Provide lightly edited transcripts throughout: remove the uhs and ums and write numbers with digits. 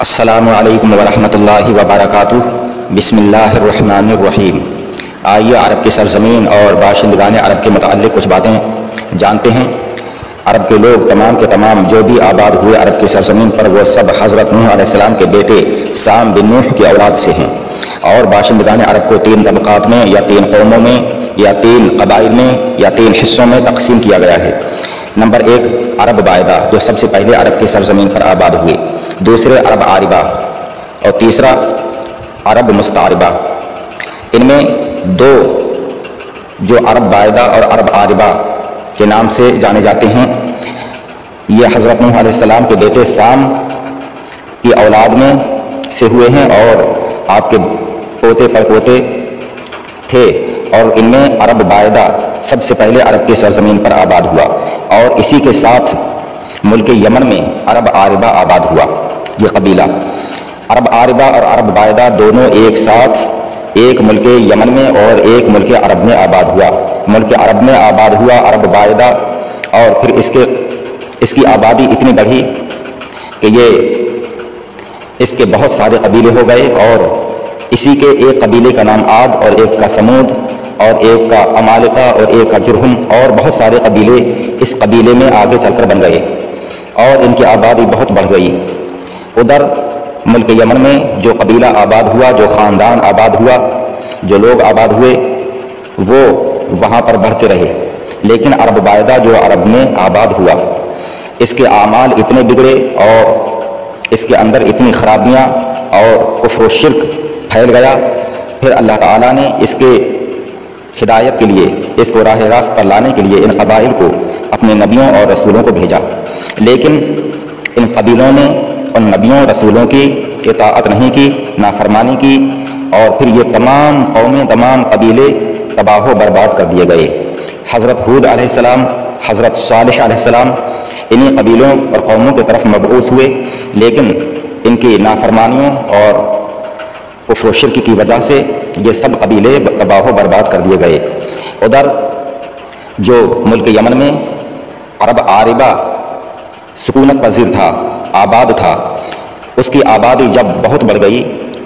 السلام علیکم ورحمۃ اللہ وبرکاتہ۔ بسم اللہ الرحمن الرحیم۔ آئیے عرب کی سرزمین اور باشندگان عرب کے متعلق کچھ باتیں جانتے ہیں۔ عرب کے لوگ تمام کے تمام جو بھی آباد ہوئے عرب کی سرزمین پر، وہ سب حضرت نوح علیہ السلام کے بیٹے سام بن نوح کی اولاد سے ہیں۔ اور باشندگان عرب کو 3 طبقات میں یا 3 قوموں میں یا 3 قبائل میں یا 3 حصوں میں تقسیم کیا گیا ہے۔ نمبر 1 عرب بائدہ، جو سب سے پہلے عرب کی سرزمین پر آباد ہوئے۔ دوسرے عرب عاربہ اور تیسرا عرب مستعربہ۔ ان میں 2 جو عرب بائدہ اور عرب عاربہ کے نام سے جانے جاتے ہیں، یہ حضرت نوح علیہ السلام کے بیٹے سام کی اولاد میں سے ہوئے ہیں اور آپ کے پوتے پر پوتے تھے، اور ان میں عرب بائدہ سب سے پہلے عرب کی سرزمین پر آباد ہوا، اور اسی کے ساتھ ملک یمن میں عرب عاربہ آباد ہوا۔ یہ قبیلہ عرب عاربہ اور عرب بائدہ دونوں ایک ساتھ ایک ملک یمن میں اور ایک ملک عرب میں آباد ہوا۔ ملک عرب میں آباد ہوا عرب بائدہ، اور پھر اس کی آبادی اتنی بڑھی کہ اس کے بہت سارے قبیلے ہو گئے، اور اسی کے ایک قبیلے کا نام عاد اور ایک کا سمود اور ایک کا عمالقہ اور ایک کا جرہم، اور بہت سارے قبیلے اس قبیلے میں آگے چل کر بن گئے، اور ان کی آبادی بہت بڑھ گئی۔ ادھر ملک یمن میں جو قبیلہ آباد ہوا، جو خاندان آباد ہوا، جو لوگ آباد ہوئے، وہ وہاں پر بڑھتے رہے، لیکن عرب بائدہ جو عرب میں آباد ہوا، اس کے اعمال اتنے بگڑے اور اس کے اندر اتنی خرابیاں اور کفر و شرک پھیل گیا۔ پھر اللہ تعالیٰ نے اس کے ہدایت کے لیے، اس کو راہ راست پر لانے کے لیے ان قبائل کو اپنے نبیوں اور رسولوں کو بھیجا، لیکن ان قبیلوں نے ان نبیوں رسولوں کی اطاعت نہیں کی، نافرمانی کی، اور پھر یہ تمام قومیں، تمام قبیلے تباہ و برباد کر دیے گئے۔ حضرت ہود علیہ السلام، حضرت صالح علیہ السلام انہی قبیلوں اور قوموں کی طرف مبعوث ہوئے، لیکن ان کی نافرمانیوں اور کفر و شرک کی وجہ سے یہ سب قبیلے تباہ و برباد کر دیے گئے۔ ادھر جو ملک یمن میں عرب عاربہ سکونت پذیر تھا، آباد تھا، اس کی آبادی جب بہت بڑھ گئی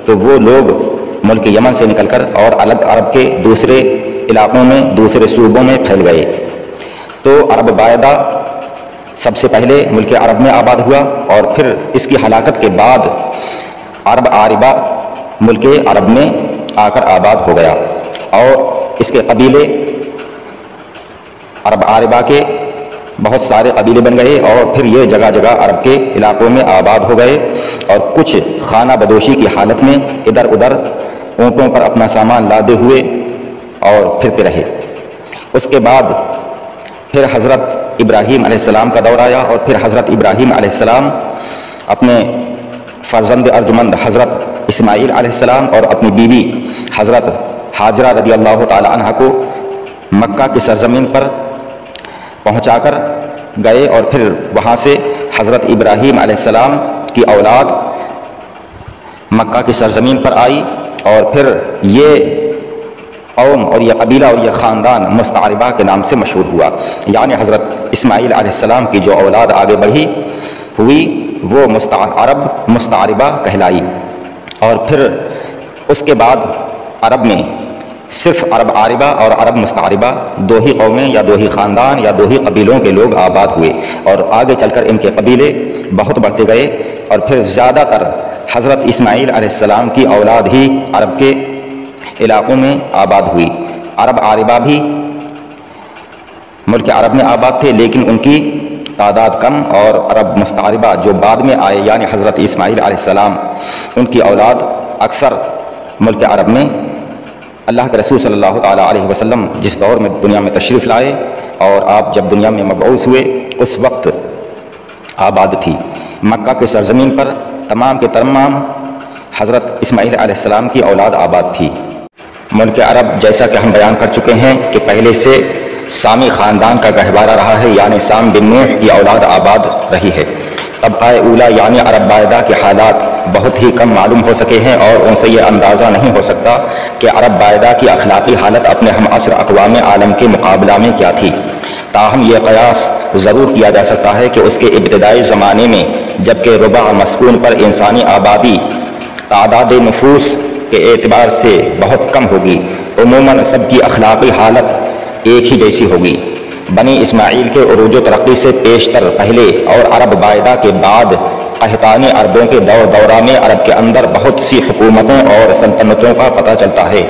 تو وہ لوگ ملک یمن سے نکل کر اور الگ عرب کے دوسرے علاقوں میں، دوسرے صوبوں میں پھیل گئے۔ تو عرب بائدہ سب سے پہلے ملک عرب میں آباد ہوا، اور پھر اس کی ہلاکت کے بعد عرب عاربہ ملک عرب میں آ کر آباد ہو گیا، اور اس کے قبیلے عرب عاربہ کے بہت سارے قبیلے بن گئے، اور پھر یہ جگہ جگہ عرب کے علاقوں میں آباد ہو گئے، اور کچھ خانہ بدوشی کی حالت میں ادھر ادھر اونٹوں پر اپنا سامان لادے ہوئے اور پھرتے رہے۔ اس کے بعد پھر حضرت ابراہیم علیہ السلام کا دور آیا، اور پھر حضرت ابراہیم علیہ السلام اپنے فرزند ارجمند حضرت اسماعیل علیہ السلام اور اپنی بیوی حضرت ہاجرہ رضی اللہ تعالی عنہ کو مکہ کی سرزمین پر پہنچا کر گئے، اور پھر وہاں سے حضرت ابراہیم علیہ السلام کی اولاد مکہ کی سرزمین پر آئی، اور پھر یہ قوم اور یہ قبیلہ اور یہ خاندان مستعربہ کے نام سے مشہور ہوا، یعنی حضرت اسماعیل علیہ السلام کی جو اولاد آگے بڑھی ہوئی وہ عرب مستعربہ کہلائی۔ اور پھر اس کے بعد عرب میں صرف عرب عاربہ اور عرب مستعربہ 2 ہی قومیں یا 2 ہی خاندان یا 2 ہی قبیلوں کے لوگ آباد ہوئے، اور آگے چل کر ان کے قبیلے بہت بڑھتے گئے، اور پھر زیادہ تر حضرت اسماعیل علیہ السلام کی اولاد ہی عرب کے علاقوں میں آباد ہوئی۔ عرب عاربہ بھی ملک عرب میں آباد تھے، لیکن ان کی تعداد کم، اور عرب مستعربہ جو بعد میں آئے یعنی حضرت اسماعیل علیہ السلام، ان کی اولاد اکثر ملک عرب میں اللہ کے رسول صلی اللہ تعالیٰ علیہ وسلم جس دور میں دنیا میں تشریف لائے اور آپ جب دنیا میں مبعوث ہوئے اس وقت آباد تھی۔ مکہ کے سرزمین پر تمام کے تمام حضرت اسماعیل علیہ السلام کی اولاد آباد تھی۔ ملک عرب جیسا کہ ہم بیان کر چکے ہیں کہ پہلے سے سامی خاندان کا گہوارہ رہا ہے، یعنی سام بن نوح کی اولاد آباد رہی ہے۔ طبقہ اولا یعنی عرب بائدہ کے حالات بہت ہی کم معلوم ہو سکے ہیں، اور ان سے یہ اندازہ نہیں ہو سکتا کہ عرب بائدہ کی اخلاقی حالت اپنے ہم عصر اقوام عالم کے مقابلہ میں کیا تھی۔ تاہم یہ قیاس ضرور کیا جا سکتا ہے کہ اس کے ابتدائی زمانے میں جبکہ ربع مسکون پر انسانی آبادی تعداد نفوس کے اعتبار سے بہت کم ہوگی، عموماً سب کی اخلاقی حالت ایک ہی جیسی ہوگی۔ بنی اسماعیل کے عروج و ترقی سے پیشتر پہلے اور عرب باعدہ کے بعد قحطانی عربوں کے دورہ میں عرب کے اندر بہت سی حکومتوں اور سلطنتوں کا پتہ چلتا ہے،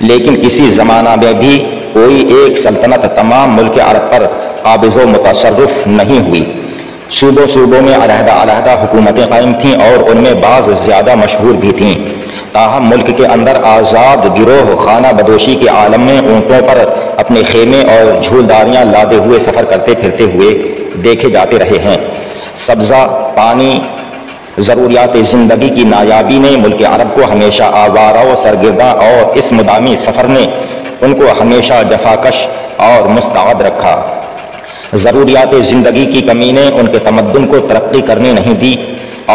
لیکن کسی زمانہ میں بھی کوئی ایک سلطنت تمام ملک عرب پر قابض و متصرف نہیں ہوئی۔ صوبوں میں علیحدہ علیحدہ حکومتیں قائم تھیں اور ان میں بعض زیادہ مشہور بھی تھیں، تاہم ملک کے اندر آزاد گروہ خانہ بدوشی کے عالم میں اونٹوں پر اپنے خیمے اور جھولداریاں لادے ہوئے سفر کرتے پھرتے ہوئے دیکھے جاتے رہے ہیں۔ سبزہ، پانی، ضروریات زندگی کی نایابی نے ملک عرب کو ہمیشہ آوارہ و سرگرداں اور اس مدامی سفر نے ان کو ہمیشہ جفاکش اور مستعد رکھا۔ ضروریات زندگی کی کمی نے ان کے تمدن کو ترقی کرنے نہیں دی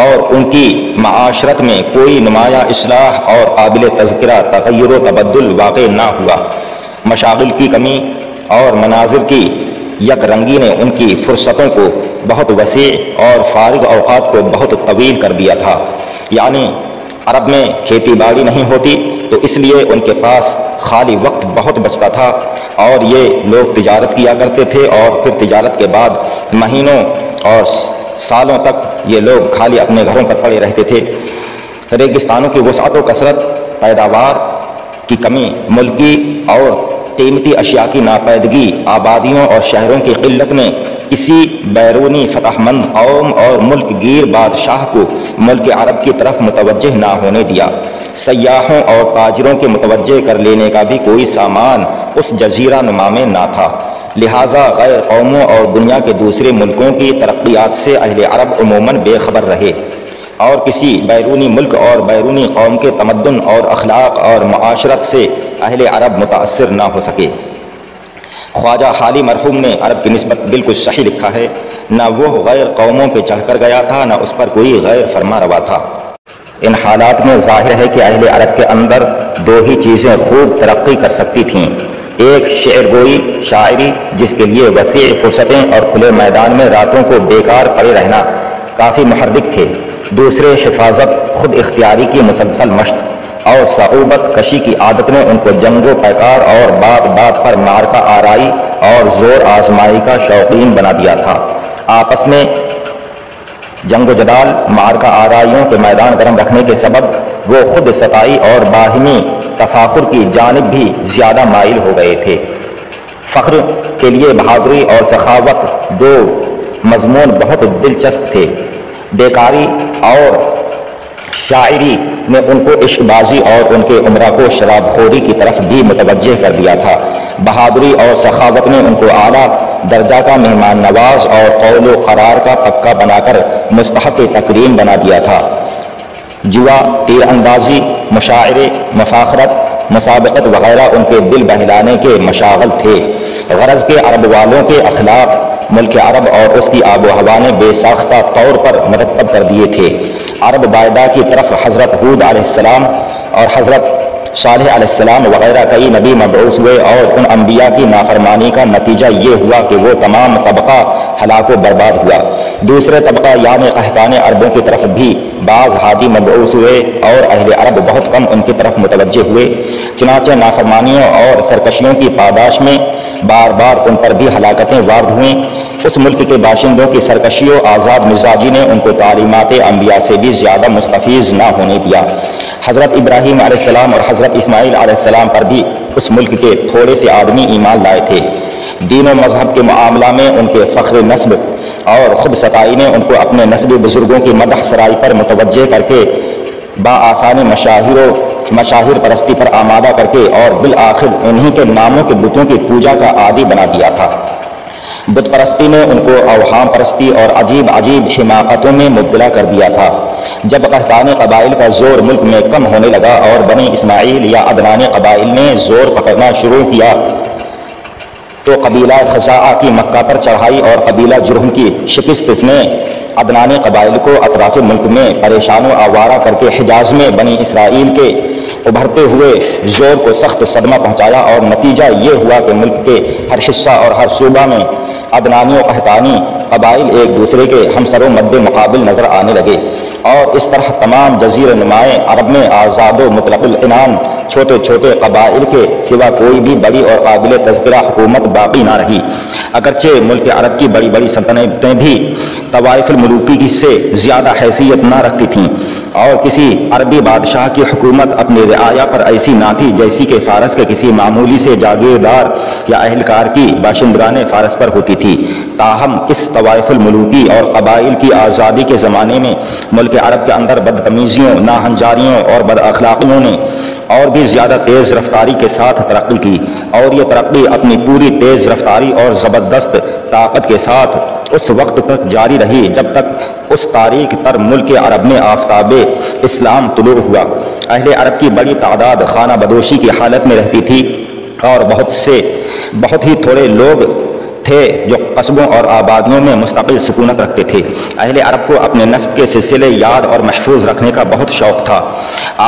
اور ان کی معاشرت میں کوئی نمایاں اصلاح اور قابل تذکرہ تغیر و تبدل واقع نہ ہوا۔ مشاغل کی کمی اور مناظر کی یک رنگی نے ان کی فرصتوں کو بہت وسیع اور فارغ اوقات کو بہت طویل کر دیا تھا، یعنی عرب میں کھیتی باڑی نہیں ہوتی تو اس لیے ان کے پاس خالی وقت بہت بچتا تھا اور یہ لوگ تجارت کیا کرتے تھے، اور پھر تجارت کے بعد مہینوں اور سالوں تک یہ لوگ خالی اپنے گھروں پر پڑے رہتے تھے۔ ریگستانوں کی وسعت و کثرت، پیداوار کی کمی، ملکی اور قیمتی اشیاء کی ناپیدگی، آبادیوں اور شہروں کی قلت نے کسی بیرونی فتح مند قوم اور ملک گیر بادشاہ کو ملک عرب کی طرف متوجہ نہ ہونے دیا۔ سیاحوں اور تاجروں کے متوجہ کر لینے کا بھی کوئی سامان اس جزیرہ نما میں نہ تھا، لہٰذا غیر قوموں اور دنیا کے دوسرے ملکوں کی ترقیات سے اہل عرب عموماً بے خبر رہے اور کسی بیرونی ملک اور بیرونی قوم کے تمدن اور اخلاق اور معاشرت سے اہل عرب متاثر نہ ہو سکے۔ خواجہ حالی مرحوم نے عرب کی نسبت بالکل صحیح لکھا ہے، نہ وہ غیر قوموں پہ چڑھ کر گیا تھا، نہ اس پر کوئی غیر فرما روا تھا۔ ان حالات میں ظاہر ہے کہ اہل عرب کے اندر دو ہی چیزیں خوب ترقی کر سکتی تھیں، ایک شعر گوئی، شاعری، جس کے لیے وسیع فرصتیں اور کھلے میدان میں راتوں کو بیکار پڑے رہنا کافی محرک تھے، دوسرے حفاظت، خود اختیاری کی مسلسل مشق اور صعوبت کشی کی عادت نے ان کو جنگ و پیکار اور بات بات پر مارکہ آرائی اور زور آزمائی کا شوقین بنا دیا تھا۔ آپس میں جنگ و جدال، مارکہ آرائیوں کے میدان گرم رکھنے کے سبب وہ خود ستائی اور باہمی تفاخر کی جانب بھی زیادہ مائل ہو گئے تھے۔ فخر کے لیے بہادری اور سخاوت دو مضمون بہت دلچسپ تھے۔ بیکاری اور شاعری نے ان کو عشق بازی اور ان کے عمرہ کو شراب خوری کی طرف بھی متوجہ کر دیا تھا۔ بہادری اور سخاوت نے ان کو اعلیٰ درجہ کا مہمان نواز اور قول و قرار کا پکا بنا کر مستحق تکریم بنا دیا تھا۔ جوا، تیر اندازی، مشاعرے، مفاخرت، مسابقت وغیرہ ان کے دل بہلانے کے مشاغل تھے۔ غرض کے عرب والوں کے اخلاق ملک عرب اور اس کی آب و ہوا نے بے ساختہ طور پر مرتب کر دیے تھے۔ عرب باعدہ کی طرف حضرت ہود علیہ السلام اور حضرت صالح علیہ السلام وغیرہ کئی نبی مبعوث ہوئے اور ان انبیاء کی نافرمانی کا نتیجہ یہ ہوا کہ وہ تمام طبقہ ہلاک و برباد ہوا۔ دوسرے طبقہ یعنی قحطان عربوں کی طرف بھی بعض ہادی مبعوث ہوئے اور اہل عرب بہت کم ان کی طرف متوجہ ہوئے، چنانچہ نافرمانیوں اور سرکشیوں کی پاداش میں بار بار ان پر بھی ہلاکتیں وارد ہوئیں۔ اس ملک کے باشندوں کی سرکشی و آزاد مزاجی نے ان کو تعلیمات انبیاء سے بھی زیادہ مستفیض نہ ہونے دیا۔ حضرت ابراہیم علیہ السلام اور حضرت اسماعیل علیہ السلام پر بھی اس ملک کے تھوڑے سے آدمی ایمان لائے تھے۔ دین و مذہب کے معاملہ میں ان کے فخر نسب اور خود ستائی نے ان کو اپنے نسبی بزرگوں کی مدح سرائی پر متوجہ کر کے بآسانی مشاہیر پرستی پر آمادہ کر کے اور بالآخر انہی کے ناموں کے بتوں کی پوجا کا عادی بنا دیا تھا۔ بت پرستی نے ان کو اوہام پرستی اور عجیب عجیب حماقتوں میں مبتلا کر دیا تھا۔ جب قحطان قبائل کا زور ملک میں کم ہونے لگا اور بنی اسماعیل یا عدنانی قبائل نے زور پکڑنا شروع کیا تو قبیلہ خزاعہ کی مکہ پر چڑھائی اور قبیلہ جرہم کی شکست نے عدنانی قبائل کو اطراف ملک میں پریشان و آوارہ کر کے حجاز میں بنی اسرائیل کے ابھرتے ہوئے زور کو سخت صدمہ پہنچایا، اور نتیجہ یہ ہوا کہ ملک کے ہر حصہ اور ہر صوبہ میں عدنانی و قحطانی قبائل ایک دوسرے کے ہمسر و مد مقابل نظر آنے لگے، اور اس طرح تمام جزیرہ نمائے عرب میں آزاد و مطلق العنان چھوٹے چھوٹے قبائل کے سوا کوئی بھی بڑی اور قابل تذکرہ حکومت باقی نہ رہی۔ اگرچہ ملک عرب کی بڑی بڑی سلطنتیں بھی طوائف الملوکی سے زیادہ حیثیت نہ رکھتی تھیں، اور کسی عربی بادشاہ کی حکومت اپنی رعایا پر ایسی نہ تھی جیسی کہ فارس کے کسی معمولی سے جاگیردار یا اہلکار کی باشندگان فارس پر ہوتی تھی۔ تاہم اس طوائف الملوکی اور قبائل کی آزادی کے زمانے میں ملک عرب کے اندر بدتمیزیوں، ناہنجاریوں اور بد اخلاقیوں نے اور بھی زیادہ تیز رفتاری کے ساتھ ترقی کی، اور یہ ترقی اپنی پوری تیز رفتاری اور زبردست طاقت کے ساتھ اس وقت تک جاری رہی جب تک اس تاریک تر ملک عرب میں آفتاب اسلام طلوع ہوا۔ اہل عرب کی بڑی تعداد خانہ بدوشی کی حالت میں رہتی تھی، اور بہت ہی تھوڑے لوگ تھے جو قصبوں اور آبادیوں میں مستقل سکونت رکھتے تھے۔ اہل عرب کو اپنے نسب کے سلسلے یاد اور محفوظ رکھنے کا بہت شوق تھا۔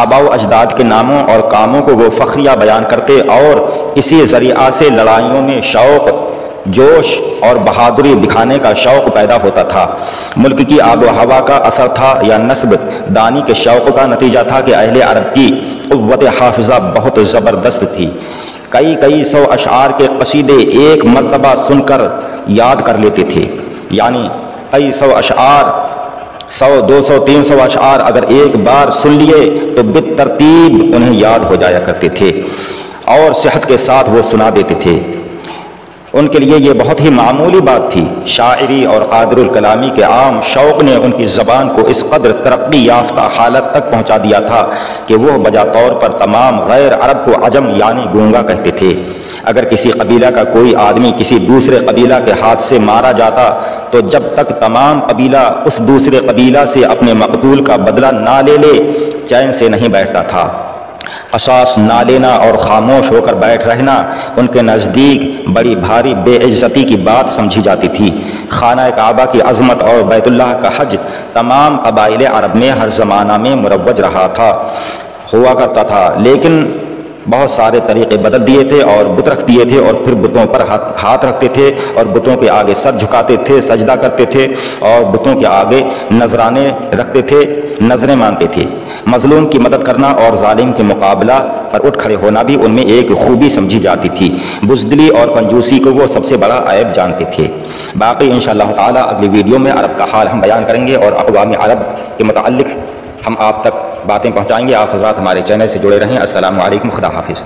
آباء و اجداد کے ناموں اور کاموں کو وہ فخریہ بیان کرتے، اور اسی ذریعہ سے لڑائیوں میں شوق، جوش اور بہادری دکھانے کا شوق پیدا ہوتا تھا۔ ملک کی آب و ہوا کا اثر تھا یا نسب دانی کے شوق کا نتیجہ تھا کہ اہل عرب کی قوت حافظہ بہت زبردست تھی۔ کئی سو اشعار کے قصیدے ایک مرتبہ سن کر یاد کر لیتے تھے، یعنی کئی سو اشعار، 100، 200، 300 اشعار اگر ایک بار سن لیے تو بالترتیب انہیں یاد ہو جایا کرتے تھے، اور صحت کے ساتھ وہ سنا دیتے تھے۔ ان کے لیے یہ بہت ہی معمولی بات تھی۔ شاعری اور قادر الکلامی کے عام شوق نے ان کی زبان کو اس قدر ترقی یافتہ حالت تک پہنچا دیا تھا کہ وہ بجا طور پر تمام غیر عرب کو عجم یعنی گونگا کہتے تھے۔ اگر کسی قبیلہ کا کوئی آدمی کسی دوسرے قبیلہ کے ہاتھ سے مارا جاتا تو جب تک تمام قبیلہ اس دوسرے قبیلہ سے اپنے مقتول کا بدلہ نہ لے لے چین سے نہیں بیٹھتا تھا۔ قصاص نہ لینا اور خاموش ہو کر بیٹھ رہنا ان کے نزدیک بڑی بھاری بے عزتی کی بات سمجھی جاتی تھی۔ خانہ کعبہ کی عظمت اور بیت اللہ کا حج تمام قبائل عرب میں ہر زمانہ میں مروج رہا ہوا کرتا تھا، لیکن بہت سارے طریقے بدل دیے تھے اور بت رکھ دیے تھے، اور پھر بتوں پر ہاتھ رکھتے تھے اور بتوں کے آگے سر جھکاتے تھے، سجدہ کرتے تھے، اور بتوں کے آگے نذرانے رکھتے تھے، نظریں مانتے تھے۔ مظلوم کی مدد کرنا اور ظالم کے مقابلہ پر اٹھ کھڑے ہونا بھی ان میں ایک خوبی سمجھی جاتی تھی۔ بزدلی اور کنجوسی کو وہ سب سے بڑا عیب جانتے تھے۔ باقی انشاءاللہ تعالی اگلی ویڈیو میں عرب کا حال ہم بیان کریں گے، اور اقوام عرب کے متعلق ہم آپ تک باتیں پہنچائیں گے۔ آپ حضرات ہمارے چینل سے جڑے رہیں۔ السلام علیکم، خدا حافظ۔